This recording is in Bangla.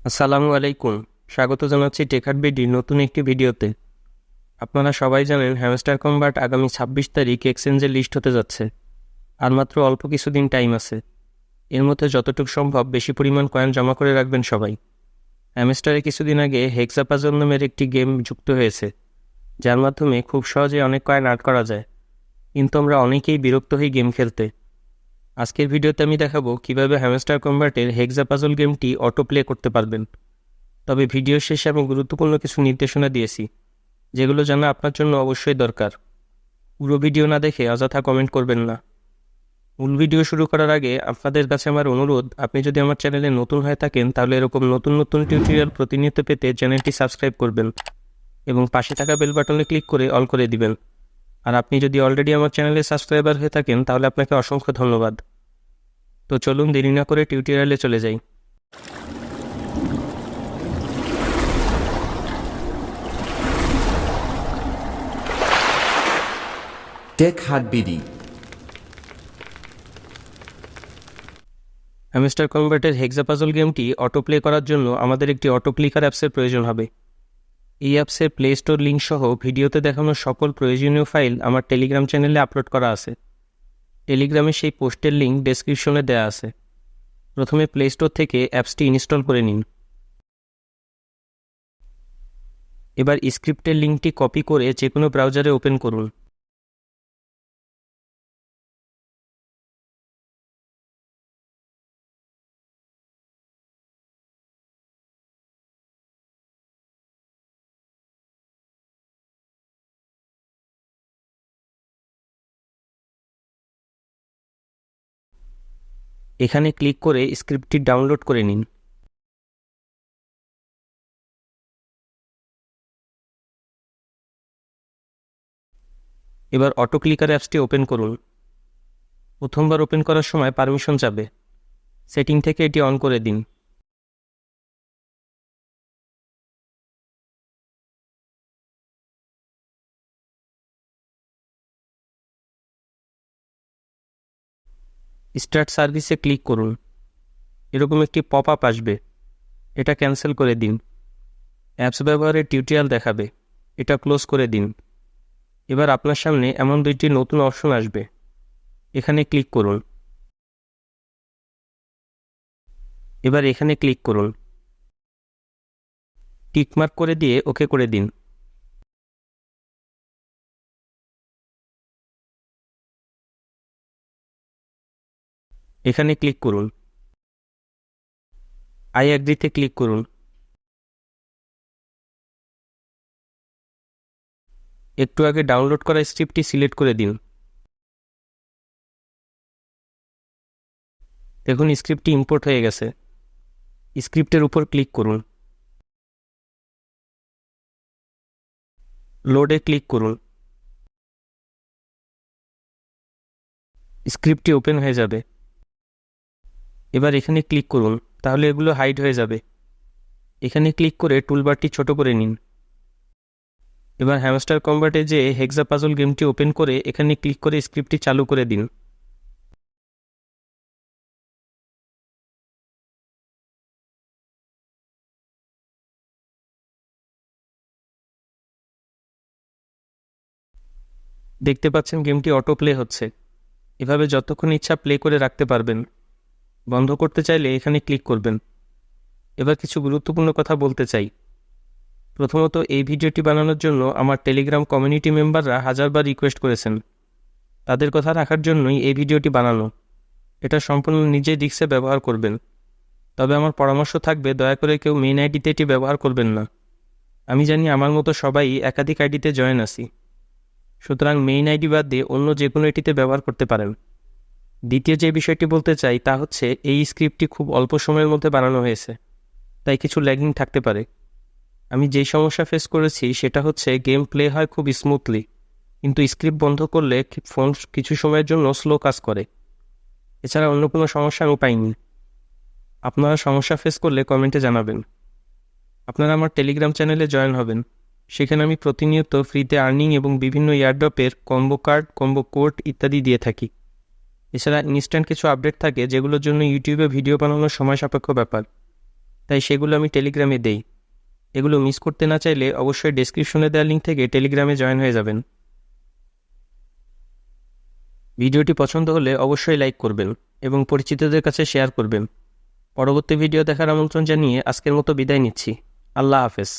আসসালামু আলাইকুম। স্বাগত জানাচ্ছি টেকহার্টবিডির নতুন একটি ভিডিওতে। আপনারা সবাই জানেন হ্যামস্টার কম্বাট আগামী 26 তারিখ এক্সচেঞ্জে লিস্ট হতে যাচ্ছে। আর মাত্র অল্প কিছুদিন টাইম আছে। এর মধ্যে যতটুকু সম্ভব বেশি পরিমাণ কয়েন জমা করে রাখবেন সবাই। হ্যামস্টারে কিছুদিন আগে হেক্সাপাজল নামের একটি গেম যুক্ত হয়েছে, যার মাধ্যমে খুব সহজে অনেক কয়েন আর্ট করা যায়, কিন্তু আমরা অনেকেই বিরক্ত হই গেম খেলতে। আজকের ভিডিওতে আমি দেখাবো কিভাবে হ্যামস্টার কম্বাটের হেক্সাপাজল গেমটি অটো প্লে করতে পারবেন। তবে ভিডিও শেষে আমি গুরুত্বপূর্ণ কিছু নির্দেশনা দিয়েছি, যেগুলো জানা আপনার জন্য অবশ্যই দরকার। পুরো ভিডিও না দেখে অযথা কমেন্ট করবেন না। মূল ভিডিও শুরু করার আগে আপনাদের কাছে আমার অনুরোধ, আপনি যদি আমার চ্যানেলে নতুন হয়ে থাকেন তাহলে এরকম নতুন নতুন টিউটোরিয়াল প্রতিনিয়ত পেতে চ্যানেলটি সাবস্ক্রাইব করবেন এবং পাশে থাকা বেল বাটনে ক্লিক করে অল করে দিবেন। আর আপনি যদি অলরেডি আমার চ্যানেলে সাবস্ক্রাইবার হয়ে থাকেন তাহলে আপনাকে অসংখ্য ধন্যবাদ। তো চলুন দেরি না করে টিউটোরিয়ালে চলে যাই। টেকহার্টবিডি। হ্যামস্টার কম্বাটের হেক্সাপাজল গেমটি অটো প্লে করার জন্য আমাদের একটি অটো ক্লিকার অ্যাপসের প্রয়োজন হবে। এই অ্যাপসের প্লে স্টোর লিঙ্ক সহ ভিডিওতে দেখানো সকল প্রয়োজনীয় ফাইল আমার টেলিগ্রাম চ্যানেলে আপলোড করা আছে। টেলিগ্রামে সেই পোস্টের লিঙ্ক ডেসক্রিপশনে দেওয়া আছে। প্রথমে প্লে স্টোর থেকে অ্যাপসটি ইনস্টল করে নিন। এবার স্ক্রিপ্টের লিঙ্কটি কপি করে যে কোনো ব্রাউজারে ওপেন করুন। এখানে ক্লিক করে স্ক্রিপ্টটি ডাউনলোড করে নিন। এবার অটো ক্লিকার অ্যাপসটি ওপেন করুন। প্রথমবার ওপেন করার সময় পারমিশন চাবে, সেটিং থেকে এটি অন করে দিন। স্টার্ট সার্ভিসে ক্লিক করুন। এরকম একটি পপ আপ আসবে, এটা ক্যান্সেল করে দিন। অ্যাপস ব্যবহারের টিউটোরিয়াল দেখাবে, এটা ক্লোজ করে দিন। এবার আপনার সামনে এমন দুইটি নতুন অপশন আসবে, এখানে ক্লিক করুন। এবার এখানে ক্লিক করুন, টিকমার্ক করে দিয়ে ওকে করে দিন। এখানে ক্লিক করুন, আই অ্যাগ্রিতে ক্লিক করুন। একটু আগে ডাউনলোড করা স্ক্রিপ্টটি সিলেক্ট করে দিন। দেখুন স্ক্রিপ্টটি ইম্পোর্ট হয়ে গেছে। স্ক্রিপ্টের উপর ক্লিক করুন, লোডে ক্লিক করুন। স্ক্রিপ্টটি ওপেন হয়ে যাবে। এবার এখানে ক্লিক করুন, তাহলে এগুলো হাইড হয়ে যাবে। এখানে ক্লিক করে টুলবারটি ছোট করে নিন। এবার হ্যামস্টার কম্বাটে যে হেক্সাপাজল গেমটি ওপেন করে এখানে ক্লিক করে স্ক্রিপ্টটি চালু করে দিন। দেখতে পাচ্ছেন গেমটি অটো প্লে হচ্ছে। এভাবে যতক্ষণ ইচ্ছা প্লে করে রাখতে পারবেন। বন্ধ করতে চাইলে এখানে ক্লিক করবেন। এবার কিছু গুরুত্বপূর্ণ কথা বলতে চাই। প্রথমত, এই ভিডিওটি বানানোর জন্য আমার টেলিগ্রাম কমিউনিটি মেম্বাররা হাজারবার রিকোয়েস্ট করেছেন। তাদের কথা রাখার জন্যই এই ভিডিওটি বানানো। এটা সম্পূর্ণ নিজের রিস্কে ব্যবহার করবেন। তবে আমার পরামর্শ থাকবে, দয়া করে কেউ মেইন আইডিতে এটি ব্যবহার করবেন না। আমি জানি আমার মতো সবাই একাধিক আইডিতে জয়েন আছি, সুতরাং মেইন আইডি বাদ দিয়ে অন্য যে কোনো এটিতে ব্যবহার করতে পারেন। দ্বিতীয় যে বিষয়টি বলতে চাই তা হচ্ছে, এই স্ক্রিপ্টটি খুব অল্প সময়ের মধ্যে বানানো হয়েছে, তাই কিছু ল্যাগিং থাকতে পারে। আমি যেই সমস্যা ফেস করেছি সেটা হচ্ছে, গেম প্লে হয় খুব স্মুথলি, কিন্তু স্ক্রিপ্ট বন্ধ করলে ফোন কিছু সময়ের জন্য স্লো কাজ করে। এছাড়া অন্য কোনো সমস্যা আমি পাইনি। আপনারা সমস্যা ফেস করলে কমেন্টে জানাবেন। আপনারা আমার টেলিগ্রাম চ্যানেলে জয়েন হবেন। সেখানে আমি প্রতিনিয়ত ফ্রিতে আর্নিং এবং বিভিন্ন এয়ারড্রপের কম্বো কার্ড, কম্বো কোড ইত্যাদি দিয়ে থাকি। এছাড়া ইনস্ট্যান্ট কিছু আপডেট থাকে, যেগুলোর জন্য ইউটিউবে ভিডিও বানানোর সময় সাপেক্ষ ব্যাপার। তাই সেগুলো আমি টেলিগ্রামে দেই। এগুলো মিস করতে না চাইলে অবশ্যই ডেসক্রিপশনে দেওয়া লিঙ্ক থেকে টেলিগ্রামে জয়েন হয়ে যাবেন। ভিডিওটি পছন্দ হলে অবশ্যই লাইক করবেন এবং পরিচিতদের কাছে শেয়ার করবেন। পরবর্তী ভিডিও দেখার আমন্ত্রণ জানিয়ে আজকের মতো বিদায় নিচ্ছি। আল্লাহ হাফেজ।